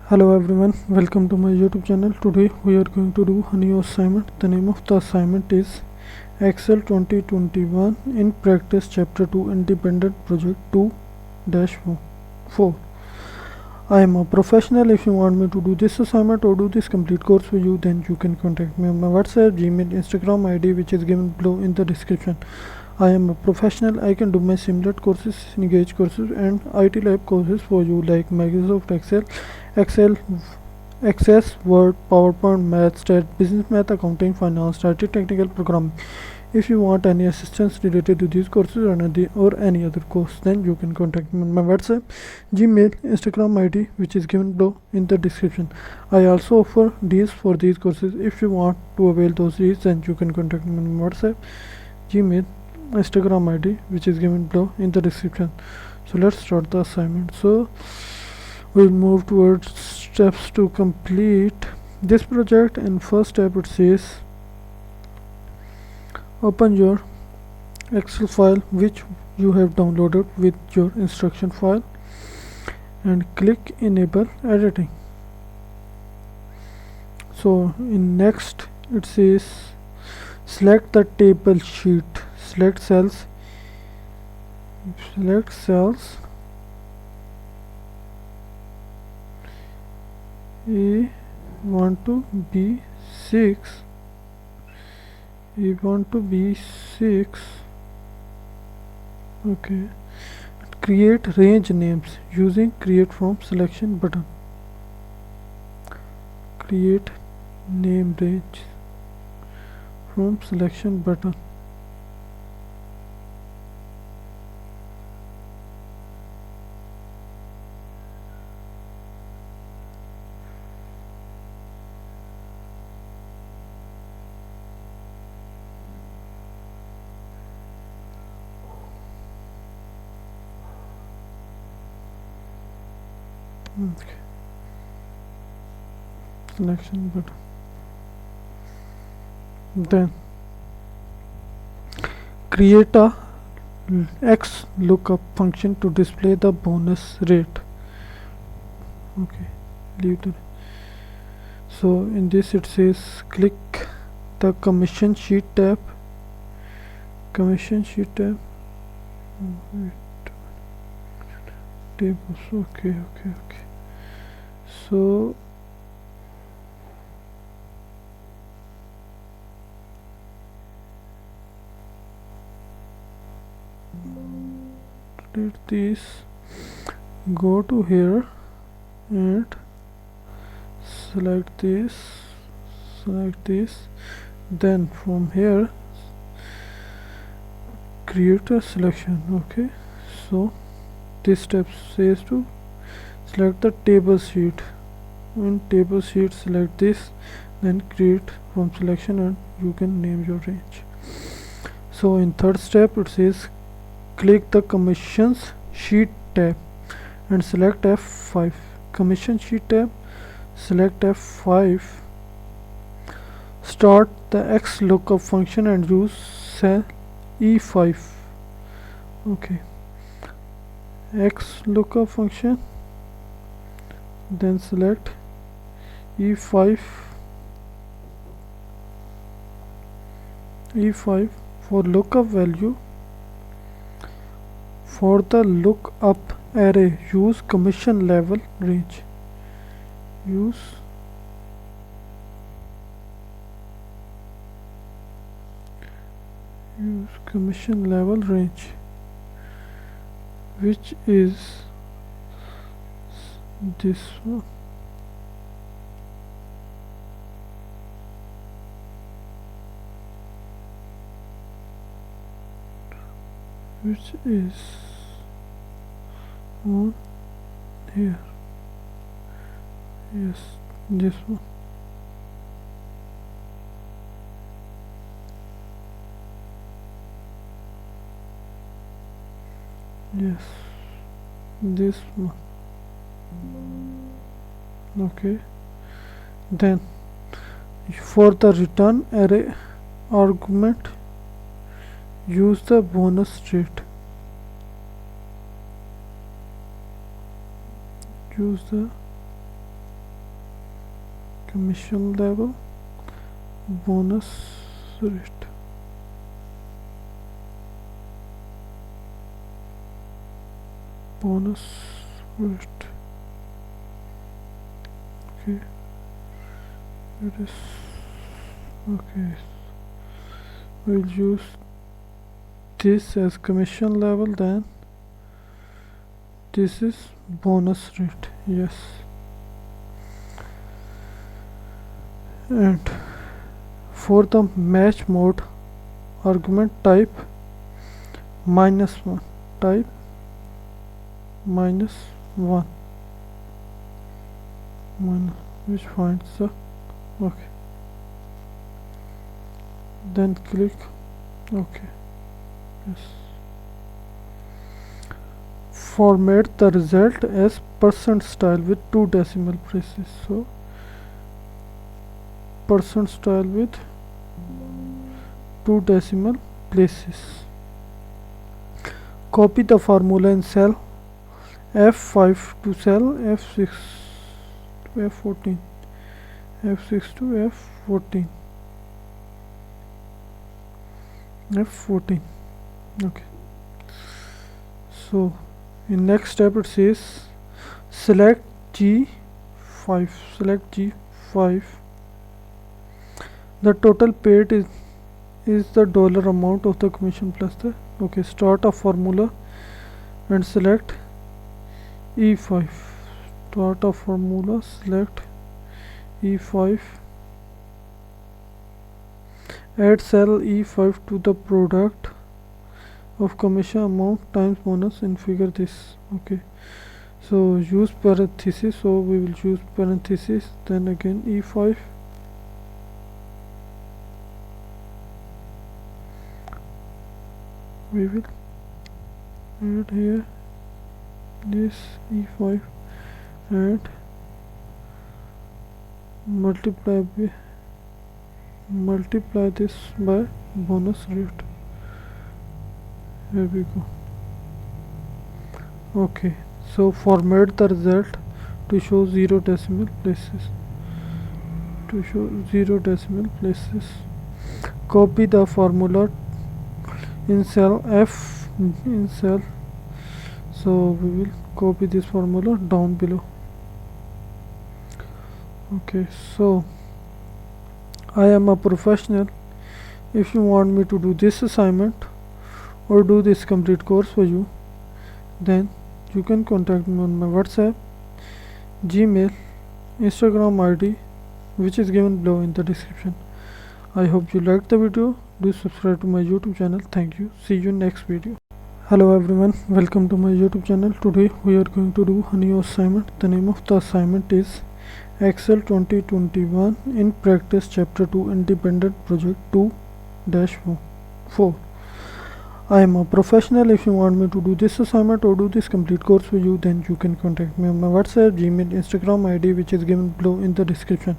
Hello everyone, welcome to my YouTube channel. Today we are going to do a new assignment. The name of the assignment is Excel 2021 in Practice Chapter 2 Independent Project 2-4. I am a professional. If you want me to do this assignment or do this complete course for you, then you can contact me on my WhatsApp, Gmail, Instagram ID, which is given below in the description. I am a professional. I can do my Simnet courses, Cengage courses and IT lab courses for you like Microsoft Excel, Access, Word, PowerPoint, Math, Stat, Business Math, Accounting, Finance, Started Technical Programming. If you want any assistance related to these courses or any other course, then you can contact me on my WhatsApp, Gmail, Instagram ID, which is given below in the description. I also offer deals for these courses. If you want to avail those deals, then you can contact me on my WhatsApp, Gmail, Instagram ID, which is given below in the description. So let's start the assignment. So we'll move towards steps to complete this project. In first step, it says open your Excel file which you have downloaded with your instruction file and click enable editing. So in next, it says select the table sheet, select cells A1 to B6, okay. Create range names using create from selection button. Create name range from selection button. Okay. Selection button. Then create a X lookup function to display the bonus rate. Okay, leave it. So in this it says click the commission sheet tab. Tables. Okay. So delete this, go to here and select this, then from here create a selection. Okay, so this step says to select the table sheet. In table sheet, select this, then create from selection and you can name your range. So in third step, it says click the commissions sheet tab and select F5. Commission sheet tab, select F5. Start the X lookup function and use cell E5. Okay, X lookup function, then select E5 for lookup value. For the lookup array, use commission level range. Use commission level range, which is this one. Which is on here. Yes, this one. Yes, this one. Okay, then for the return array argument, use the bonus rate. Use the commission level, bonus rate. Bonus rate. Okay, it is okay. We'll use this as commission level, then this is bonus rate. Yes, and for the match mode argument, type -1, type -1, which finds the okay, then click okay. Yes, format the result as percent style with 2 decimal places. So percent style with 2 decimal places. Copy the formula in cell F5 to cell F6 to F14, F6 to F14, F14. Okay, so in next step it says select G5, select G5. The total paid is the dollar amount of the commission plus the okay. Start a formula and select E5. Start a formula, select E5. Add cell E5 to the product of commission amount times bonus in figure this. Okay, so use parenthesis, so we will use parenthesis, then again E5. We will add here this E5 and multiply this by bonus rate. Here we go. Okay, so format the result to show 0 decimal places. Copy the formula in cell F in cell. So we will copy this formula down below. Okay, so I am a professional. If you want me to do this assignment or do this complete course for you, then you can contact me on my WhatsApp, Gmail, Instagram ID, which is given below in the description. I hope you liked the video. Do subscribe to my YouTube channel. Thank you. See you in next video. Hello everyone, welcome to my YouTube channel. Today we are going to do a new assignment. The name of the assignment is Excel 2021 in practice chapter 2 independent project 2-4. I am a professional. If you want me to do this assignment or do this complete course for you, then you can contact me on my WhatsApp, Gmail, Instagram ID, which is given below in the description.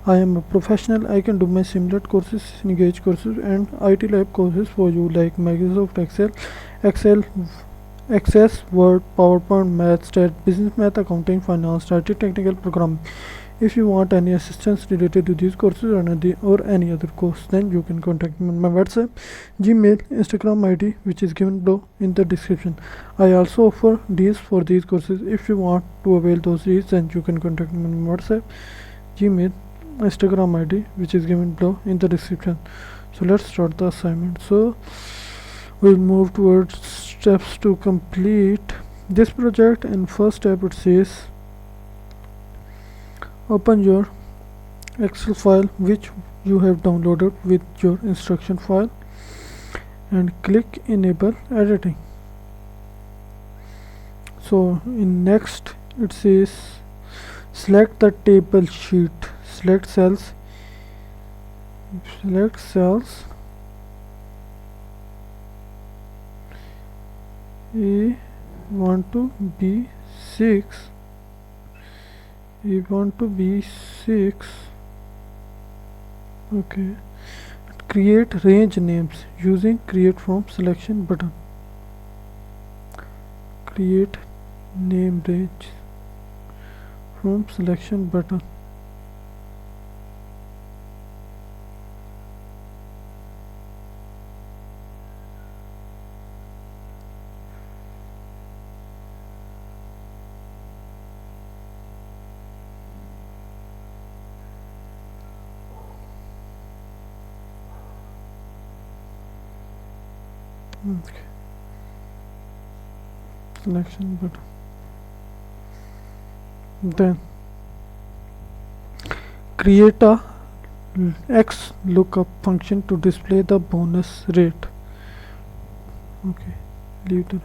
I am a professional. I can do my Simnet courses, Cengage courses and Mytlab courses for you, like Microsoft Excel, Access, Word, PowerPoint, Math, Stat, Business Math, Accounting, Finance, Started Technical Programming. If you want any assistance related to these courses or any other course, then you can contact me on my WhatsApp, Gmail, Instagram ID, which is given below in the description. I also offer deals for these courses. If you want to avail those deals, then you can contact me on my WhatsApp, Gmail, Instagram ID, which is given below in the description. So let's start the assignment. So we'll move towards steps to complete this project. In first step it says open your Excel file which you have downloaded with your instruction file and click enable editing. So in next it says select the table sheet, select cells A1 to B6, okay. Create range names using create from selection button. Create name range from selection button. Okay. Selection button. Then create a X lookup function to display the bonus rate. Okay, leave the.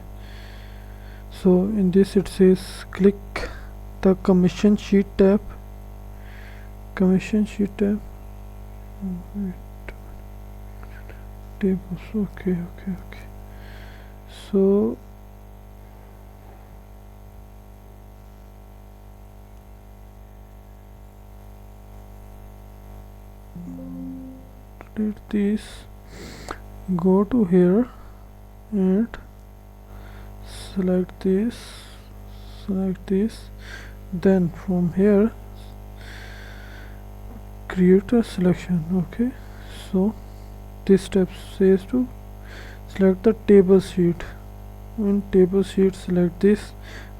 So in this it says click the commission sheet tab. Commission sheet tab. Wait. Tables. Okay. So delete this. Go to here and select this. Then from here create a selection. Okay, so this step says to select the table sheet. In table sheet select this,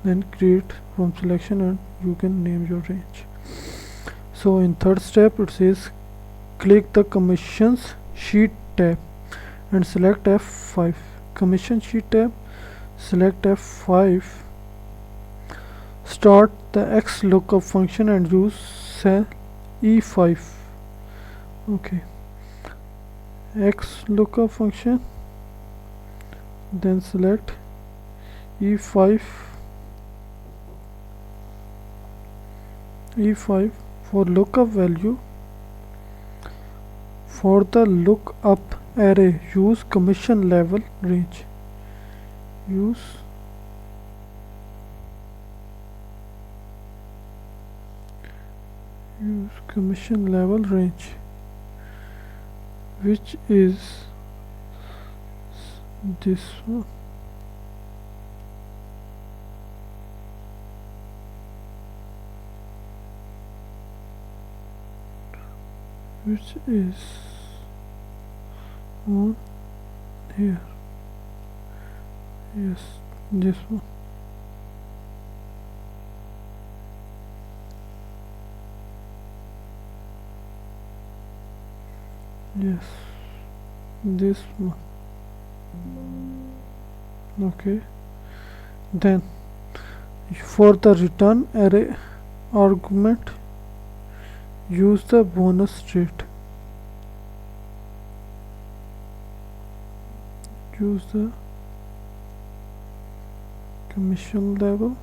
then create from selection and you can name your range. So in third step it says click the commissions sheet tab and select F5. Commission sheet tab, select F5. Start the X lookup function and use cell E5. Okay, X lookup function, then select E5 for lookup value. For the lookup array use commission level range. Use commission level range, which is this one. Which is on here. Yes, this one. Yes, this one. Okay, then for the return array argument use the bonus rate. Use the commission level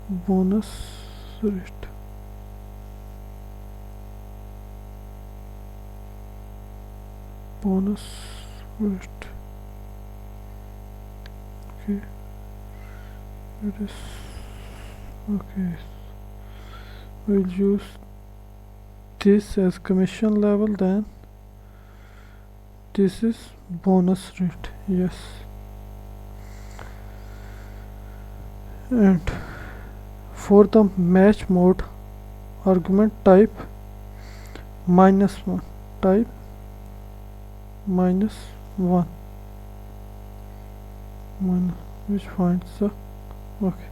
bonus rate. Bonus rate. Okay, it is okay. We'll use this as commission level, then this is bonus rate. Yes, and for the match mode argument type -1. Type -1 which finds the okay,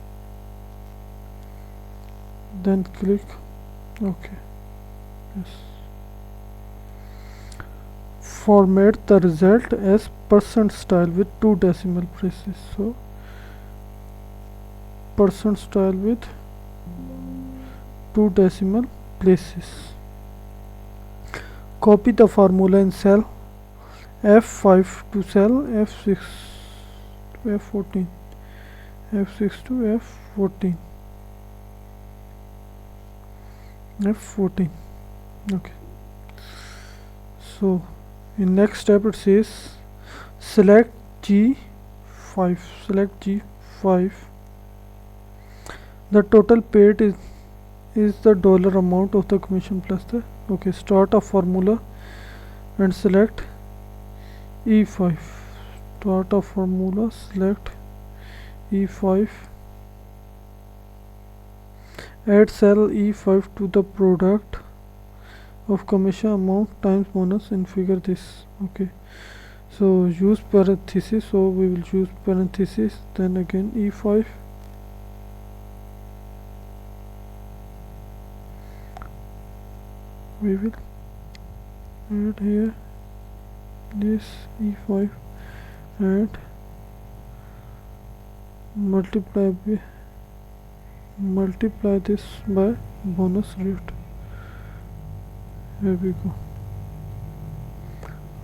then click okay. Yes, format the result as percent style with 2 decimal places. So percent style with 2 decimal places. Copy the formula in cell F5 to cell F6 to F14. F6 to F14. F14. Okay, so in next step it says select G5. Select G5. The total paid is the dollar amount of the commission plus the okay. Start a formula and select E5. Start a formula, select E5. Add cell E5 to the product of commission amount times bonus in figure this. Okay, so use parenthesis, so we will use parenthesis, then again E5. We will add here this E5 and multiply this by bonus rate. Here we go.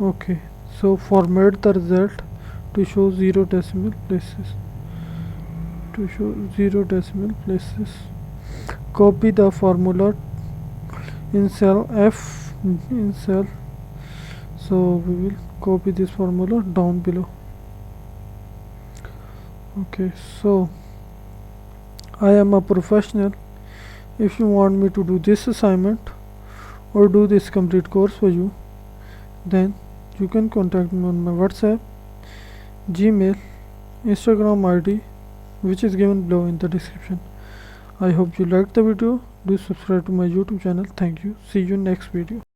Okay, so format the result to show 0 decimal places. Copy the formula in cell F in cell. So we will copy this formula down below. Okay, so I am a professional. If you want me to do this assignment or do this complete course for you, then you can contact me on my WhatsApp, Gmail, Instagram ID, which is given below in the description. I hope you liked the video. Do subscribe to my YouTube channel. Thank you. See you next video.